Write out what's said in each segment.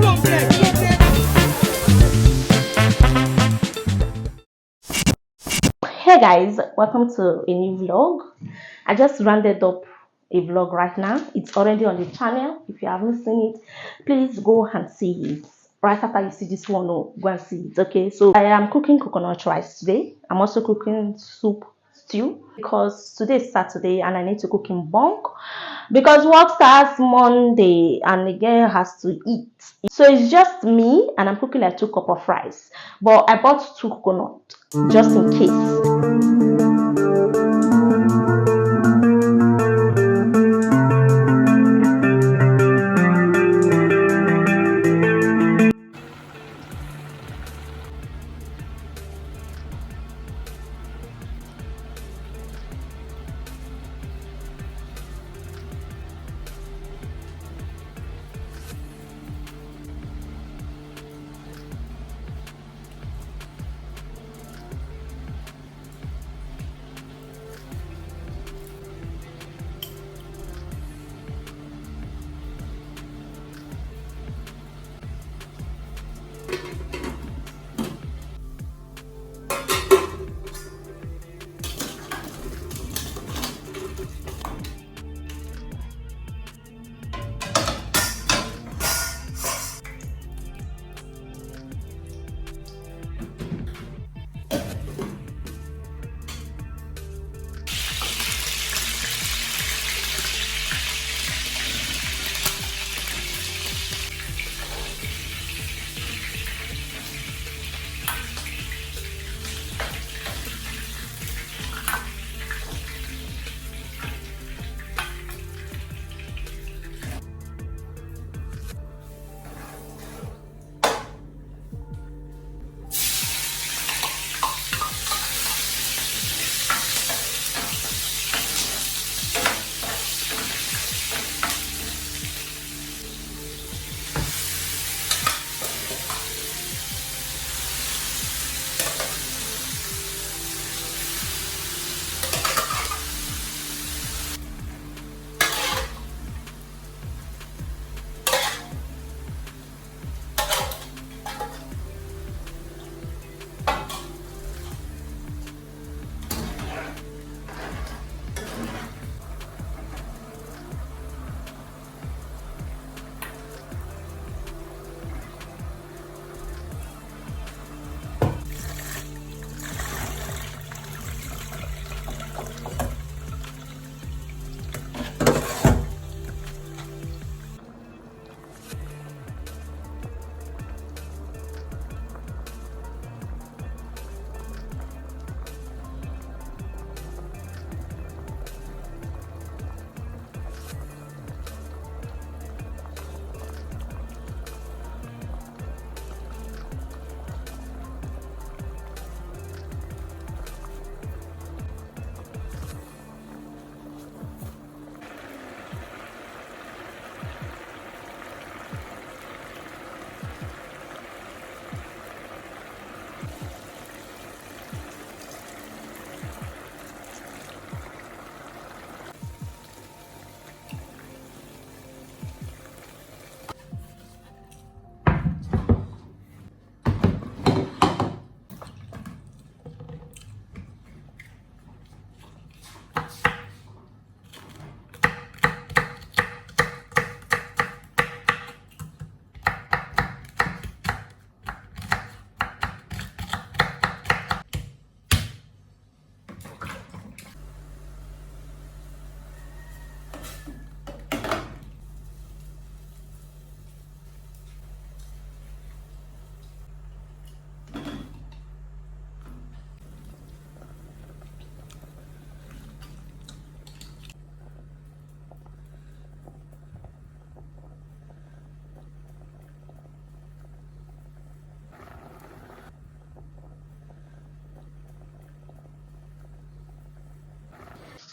Hey guys, welcome to a new vlog. I just rounded up a vlog right now. It's already on the channel. If you haven't seen it, please go and see it. Right after you see this one, go and see it. Okay, so I am cooking coconut rice today. I'm also cooking soup stew because today is Saturday and I need to cook in bulk because work starts Monday and the girl has to eat. So it's just me and I'm cooking like 2 cups of rice. But I bought 2 coconut just in case.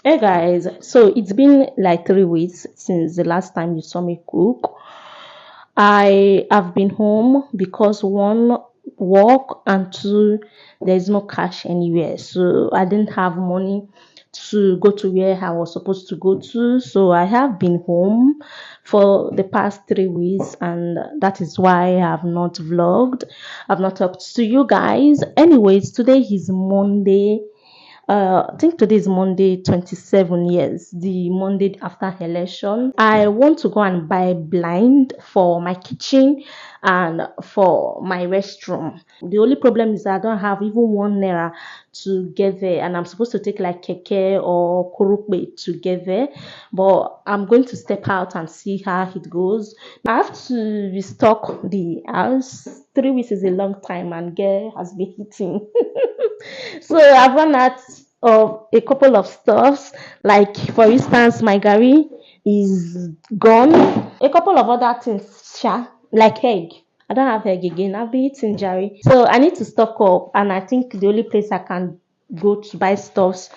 Hey guys, so it's been like 3 weeks since the last time you saw me cook. I have been home because one, work, and two, there's no cash anywhere. So I didn't have money to go to where I was supposed to go to. So I have been home for the past 3 weeks, and that is why I have not vlogged. I've not talked to you guys. Anyways, today is Monday. I think today is Monday 27 years, the Monday after election. I want to go and buy blind for my kitchen and for my restroom. The only problem is I don't have even 1 naira to get there, and I'm supposed to take like keke or kurukbe to get there, but I'm going to step out and see how it goes. I have to restock the house. 3 weeks is a long time, and girl has been eating. So I've run out of a couple of stuffs, like for instance, my gari is gone. A couple of other things, like egg. I don't have egg again. I've been eating Jerry. So I need to stock up, and I think the only place I can go to buy stuffs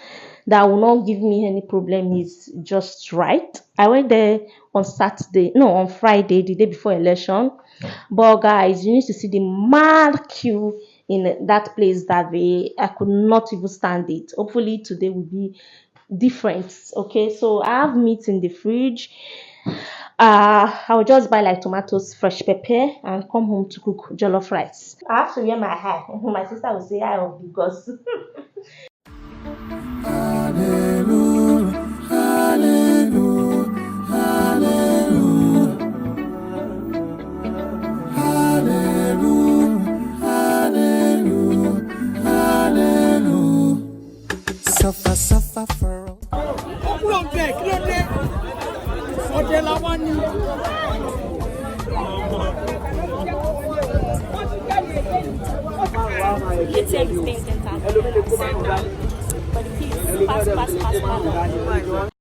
that will not give me any problem is Just Right. I went there on Saturday, no, on Friday, the day before election. But guys, you need to see the mad queue in that place that day. I could not even stand it. Hopefully today will be different. Okay, so I have meat in the fridge. I'll just buy like tomatoes, fresh pepper, and come home to cook jollof rice. I have to wear my hair. My sister will say I of because Hallelujah, hallelujah, hallelujah, hallelujah, hallelujah, hallelujah. Suffer, suffer for all.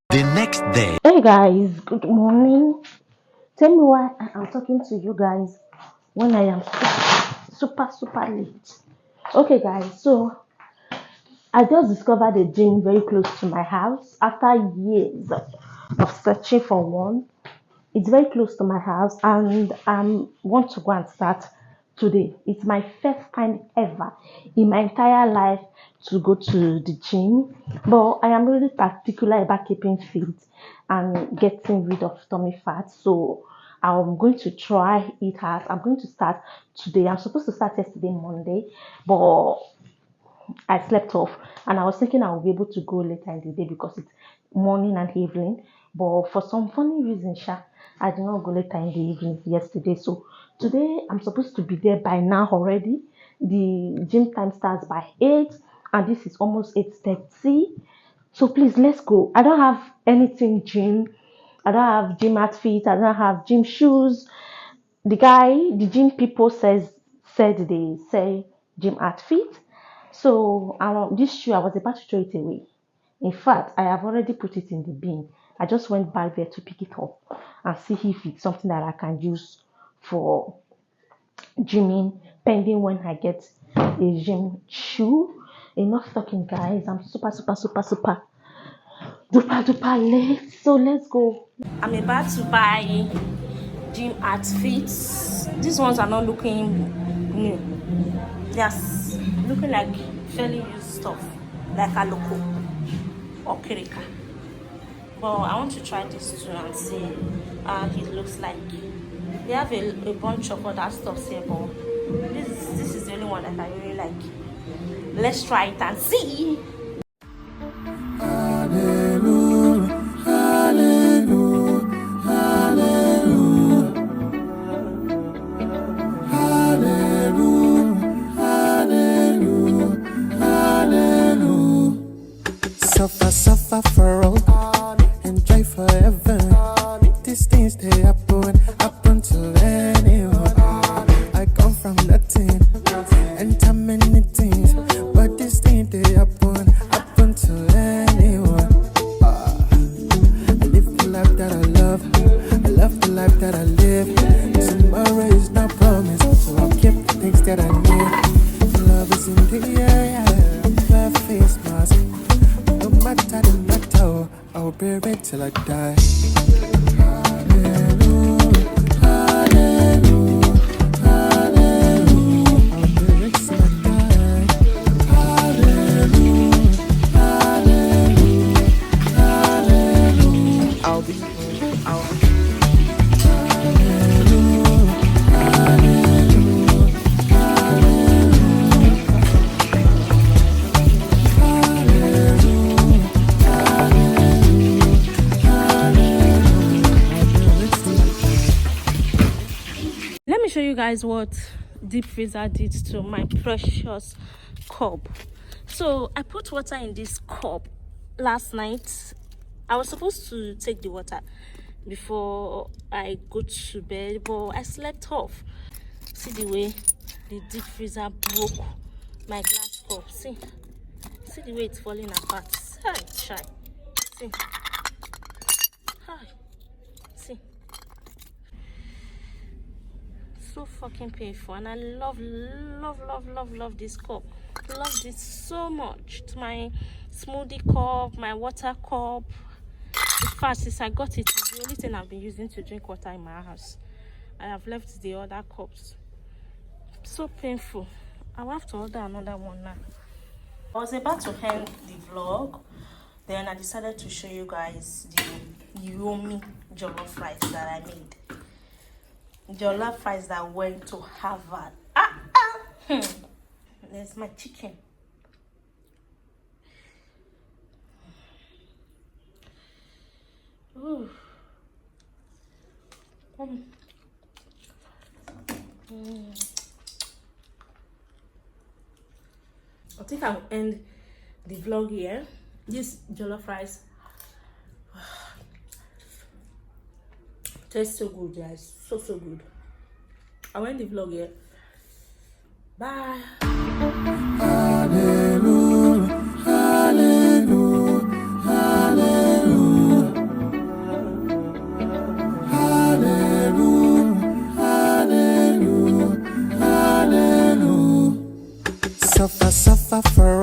The next day. Hey guys, good morning. Tell me why I am talking to you guys when I am super late. Okay guys, so I just discovered a gym very close to my house after years of searching for one. It's very close to my house, and I want to go and start today. It's my first time ever in my entire life to go to the gym, but I am really particular about keeping fit and getting rid of tummy fat. So I'm going to try it out. I'm going to start today. I'm supposed to start yesterday, Monday, but I slept off, and I was thinking I would be able to go later in the day because it's morning and evening. But for some funny reason, I did not go later in the evening yesterday. So today I'm supposed to be there by now already. The gym time starts by 8, and this is almost 8:30. So please let's go. I don't have anything gym. I don't have gym outfit. I don't have gym shoes. The gym people said they say gym outfit. So this shoe, I was about to throw it away. In fact, I have already put it in the bin. I just went back there to pick it up and see if it's something that I can use for gymming, pending when I get a gym shoe. Enough talking, guys. I'm super duper late. So let's go. I'm about to buy gym outfits. These ones are not looking new. They're looking like fairly used stuff, like a loco or kirika. But I want to try this too and see how it looks like. They have a bunch of other stuff here, but this is the only one that I really like. Let's try it and see. Hallelujah, hallelujah, hallelujah, hallelujah, hallelujah, hallelujah. Suffer for all, enjoy forever. These things they happen to anyone. I come from nothing, and time many things, but these things they happen show you guys what deep freezer did to my precious cup. So I put water in this cup last night. I was supposed to take the water before I go to bed, but I slept off. See the way the deep freezer broke my glass cup. See the way it's falling apart. See, see, so fucking painful. And I love this cup. Love this so much. It's my smoothie cup, my water cup. In fact, since I got it, it's the only thing I've been using to drink water in my house. I have left the other cups. So painful. I'll have to order another one now. I was about to end the vlog, then I decided to show you guys the yummy jollof rice that I made. Jollof rice that went to Harvard. There's my chicken. Ooh. I think I'll end the vlog here. This jollof rice tastes so good, guys. So good. I'll end the vlog here. Bye. Hallelujah, hallelujah, hallelujah, hallelujah, hallelujah, hallelujah. Suffer for